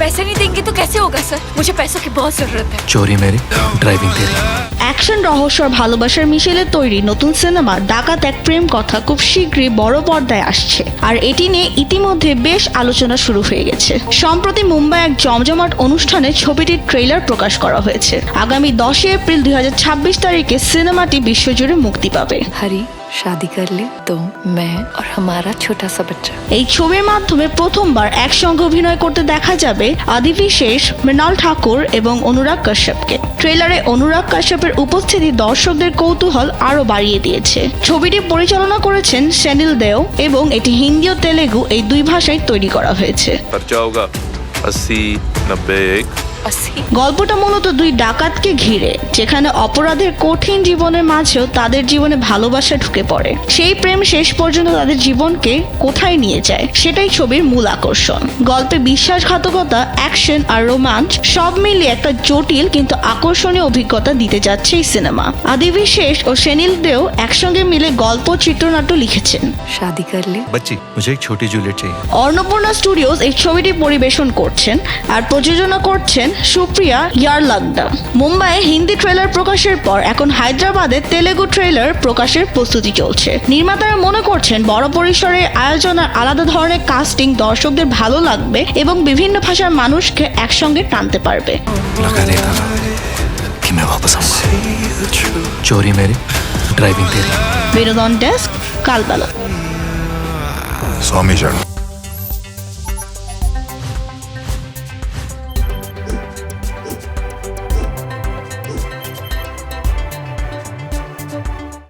पैसे नहीं देंगे तो कैसे होगा सर? मुझे पैसों की बहुत जरूरत है। चोरी मेरी, ड्राइविंग तेरी। অ্যাকশন রহস্য আর ভালোবাসার মিশেলে তৈরি নতুন সিনেমা ডাকাত এক প্রেম কথা খুব শীঘ্রই বড় পর্দায় আসছে, আর এটি নিয়ে ইতিমধ্যে বেশ আলোচনা শুরু হয়ে গেছে। সম্প্রতি মুম্বাই এক জমজমাট অনুষ্ঠানে ছবিটির ট্রেলার প্রকাশ করা হয়েছে। আগামী 10 এপ্রিল 2026 তারিখে সিনেমাটি বিশ্বজুড়ে মুক্তি পাবে। हरी शादी कर ले तुम, मैं और हमारा छोटा सा बच्चा। এই ছবির মাধ্যমে প্রথমবার একসঙ্গে অভিনয় করতে দেখা যাবে আদিতি শেষ, মৃণাল ঠাকুর এবং অনুরাগ কাশ্যপকে। ট্রেলারে অনুরাগ কাশ্যপের উপস্থিতি দর্শকদের কৌতূহল আরো বাড়িয়ে দিয়েছে। ছবিটি পরিচালনা করেছেন সেনিল দেও এবং এটি হিন্দি ও তেলেগু এই দুই ভাষায় তৈরি করা হয়েছে। खर्चा होगा 80, 90, 1। গল্পটা মূলত দুই ডাকাতকে ঘিরে, যেখানে অপরাধের কঠিন জীবনের মাঝেও তাদের জীবনে ভালোবাসা ঢুকে পড়ে। সেই প্রেম শেষ পর্যন্ত তাদের জীবনকে কোথায় নিয়ে যায় সেটাই ছবির মূল আকর্ষণ। গল্পে বিশ্বাসঘাতকতা, অ্যাকশন আর রোমাঞ্চ সব মিলিয়ে একটা জটিল কিন্তু আকর্ষণীয় অভিজ্ঞতা দিতে যাচ্ছে এই সিনেমা। আদিতি শেষ ও সেনিল দেও একসঙ্গে মিলে গল্প চিত্রনাট্য লিখেছেন। शादी कर ले। बच्ची, मुझे एक छोटी जूलियट चाहिए। অন্নপূর্ণা স্টুডিওস এই ছবিটি পরিবেশন করছেন আর প্রযোজনা করছেন সুপ্রিয়া ইয়ারলাগদা। মুম্বাইয়ে হিন্দি ট্রেলার প্রকাশের পর এখন হায়দ্রাবাদে তেলেগু ট্রেলার প্রকাশের প্রস্তুতি চলছে। নির্মাতারা মনে করছেন বড় পরিসরে আয়োজন আর আলাদা ধরনের কাস্টিং দর্শকদের ভালো লাগবে এবং বিভিন্ন ভাষার মানুষকে একসঙ্গে টানতে পারবে। लगा देता था कि मैं वापस आऊंगा। चोरी मेरी, ड्राइविंग तेरी। বিনোদন ডেস্ক, কালবেলা। स्वामी शरण।